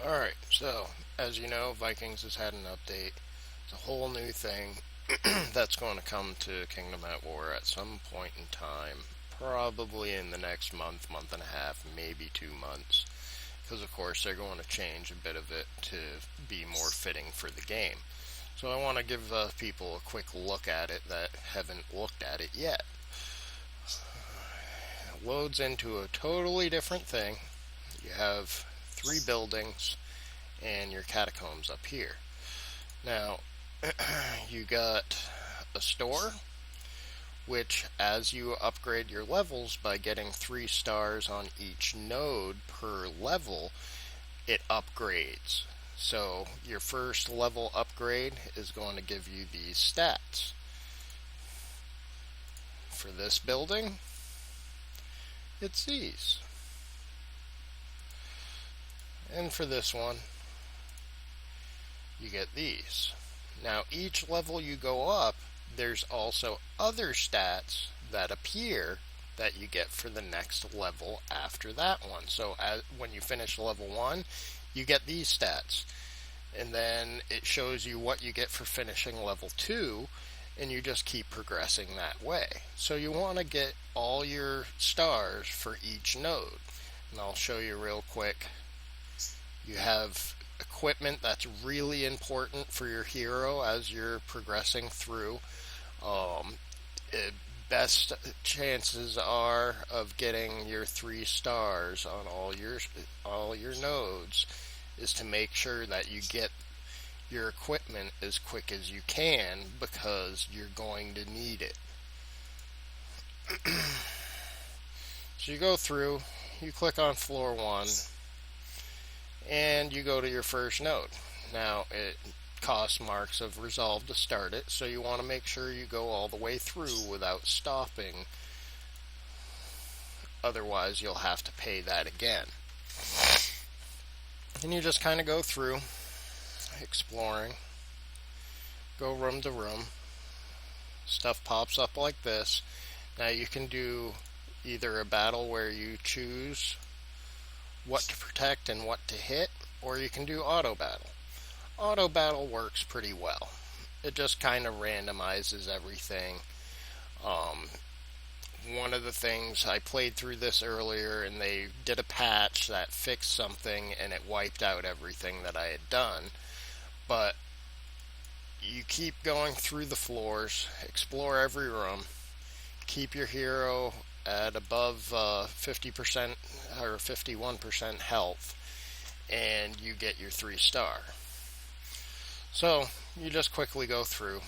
Alright, so, as you know, Vikings has had an update. It's a whole new thing that's going to come to Kingdom at War at some point in time. Probably in the next month, month and a half, maybe 2 months. Because, of course, they're going to change a bit of it to be more fitting for the game. So I want to give people a quick look at it that haven't looked at it yet. It loads into a totally different thing. You have 3 buildings and your catacombs up here. Now, you got a store, which as you upgrade your levels by getting 3 stars on each node per level, it upgrades. So your first level upgrade is going to give you these stats. For this building, it's these. And for this one, you get these. Now, each level you go up, there's also other stats that appear that you get for the next level after that one. So when you finish level 1, you get these stats. And then it shows you what you get for finishing level 2, and you just keep progressing that way. So you want to get all your stars for each node. And I'll show you real quick. You have equipment that's really important for your hero as you're progressing through. Best chances are of getting your 3 stars on all your nodes is to make sure that you get your equipment as quick as you can, because you're going to need it. So you go through, you click on floor 1, and you go to your first node. Now, it costs marks of resolve to start it, so you want to make sure you go all the way through without stopping. Otherwise, you'll have to pay that again. And you just kind of go through, exploring, go room to room. Stuff pops up like this. Now you can do either a battle where you choose what to protect and what to hit, or you can do auto battle. Auto battle works pretty well. It just kind of randomizes everything. One of the things, I played through this earlier and they did a patch that fixed something and it wiped out everything that I had done. But you keep going through the floors, explore every room, keep your hero at above 50% or 51% health, and you get your 3 star. So you just quickly go through,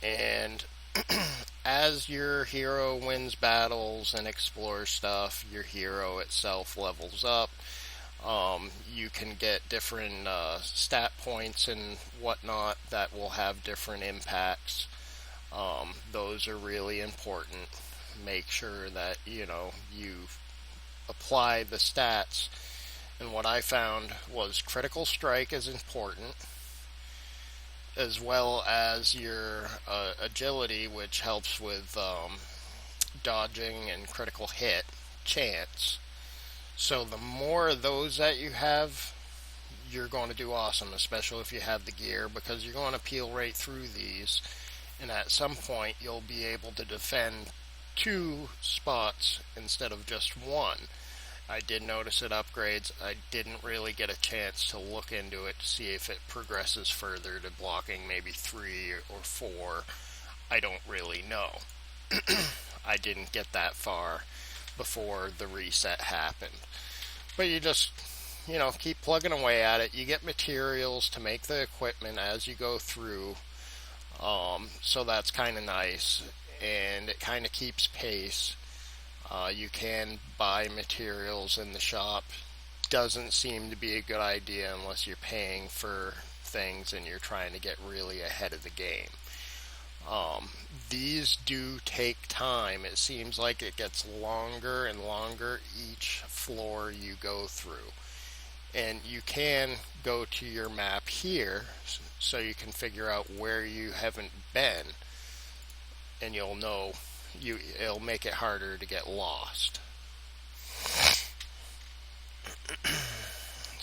and as your hero wins battles and explores stuff, your hero itself levels up. You can get different stat points and whatnot that will have different impacts. Those are really important. Make sure that you apply the stats. And what I found was critical strike is important, as well as your agility, which helps with dodging and critical hit chance. So the more of those that you have, you're going to do awesome, especially if you have the gear, because you're going to peel right through these, and at some point you'll be able to defend 2 spots instead of just 1. I did notice it upgrades. I didn't really get a chance to look into it to see if it progresses further to blocking maybe 3 or 4. I don't really know. I didn't get that far before the reset happened. But you just, keep plugging away at it. You get materials to make the equipment as you go through. So that's kind of nice. And it kind of keeps pace. You can buy materials in the shop. Doesn't seem to be a good idea unless you're paying for things and you're trying to get really ahead of the game. These do take time. It seems like it gets longer and longer each floor you go through. And you can go to your map here so you can figure out where you haven't been, and you'll know it'll make it harder to get lost.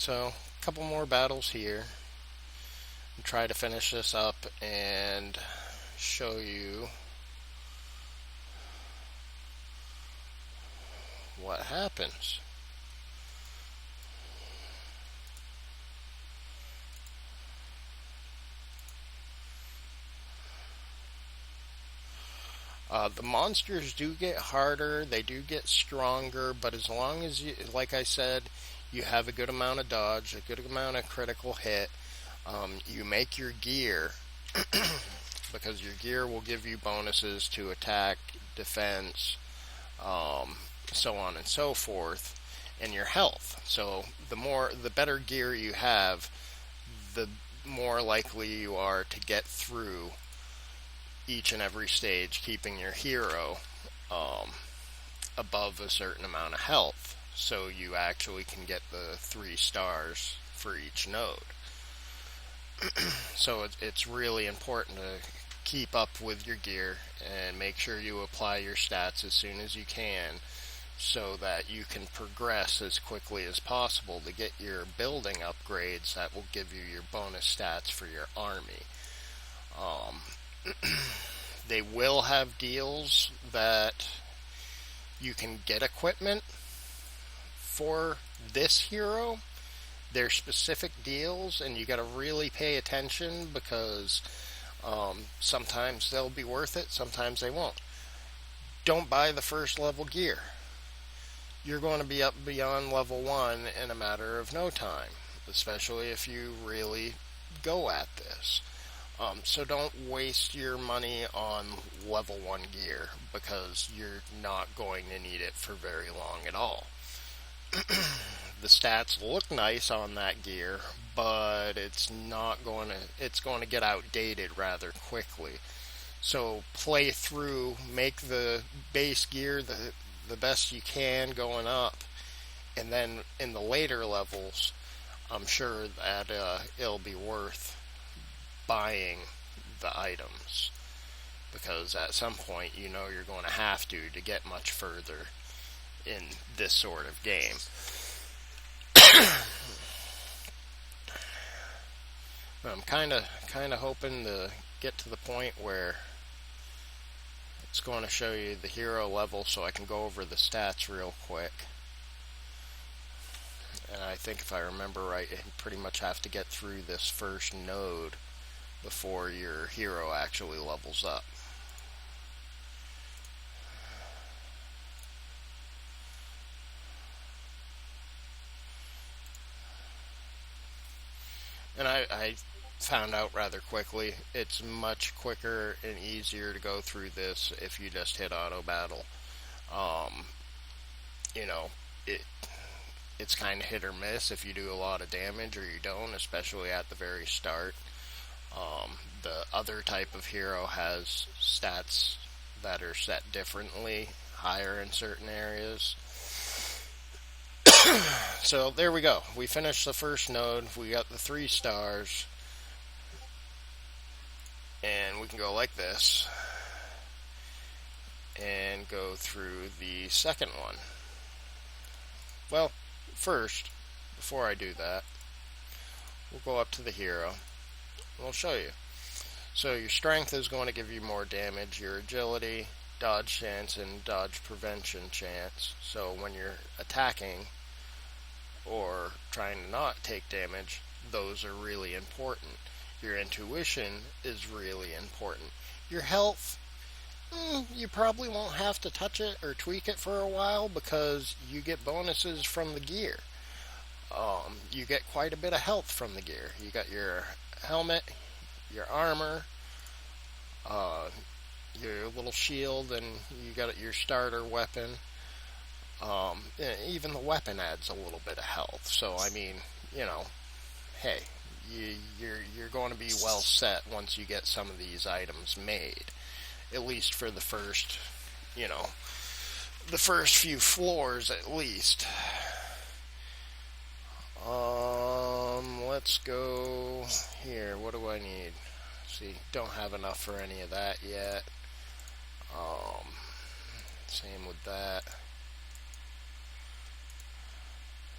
So, a couple more battles here. Try to finish this up and show you what happens. The monsters do get harder, they do get stronger, but as long as you, like I said, you have a good amount of dodge, a good amount of critical hit, you make your gear, because your gear will give you bonuses to attack, defense, um, so on and so forth, and your health. So the better gear you have, the more likely you are to get through each and every stage, keeping your hero um, above a certain amount of health, so you actually can get the 3 stars for each node. So it's really important to keep up with your gear and make sure you apply your stats as soon as you can, so that you can progress as quickly as possible to get your building upgrades that will give you your bonus stats for your army. They will have deals that you can get equipment for this hero. They're specific deals, and you got to really pay attention, because sometimes they'll be worth it, sometimes they won't. Don't buy the first level gear. You're going to be up beyond level 1 in a matter of no time, especially if you really go at this. So don't waste your money on level 1 gear, because you're not going to need it for very long at all. The stats look nice on that gear, but it's going to get outdated rather quickly. So play through, make the base gear the best you can going up, and then in the later levels, I'm sure that it'll be worth buying the items, because at some point you know you're going to have to get much further in this sort of game. I'm kind of hoping to get to the point where it's going to show you the hero level, so I can go over the stats real quick. And I think if I remember right, you pretty much have to get through this first node before your hero actually levels up. And I found out rather quickly, it's much quicker and easier to go through this if you just hit auto battle. Um, you know, it's kind of hit or miss if you do a lot of damage or you don't, especially at the very start. The other type of hero has stats that are set differently, higher in certain areas. So there we go. We finished the first node. We got the 3 stars. And we can go like this and go through the second one. Well, first, before I do that, we'll go up to the hero and we'll show you. So your strength is going to give you more damage, your agility, dodge chance, and dodge prevention chance. So when you're attacking or trying to not take damage, those are really important. Your intuition is really important. Your health, you probably won't have to touch it or tweak it for a while, because you get bonuses from the gear. You get quite a bit of health from the gear. You got your helmet, your armor, your little shield, and you got your starter weapon. Even the weapon adds a little bit of health. So I mean, hey, you're going to be well set once you get some of these items made, at least for the first few floors at least. Let's go here. What do I need? See, don't have enough for any of that yet. Same with that.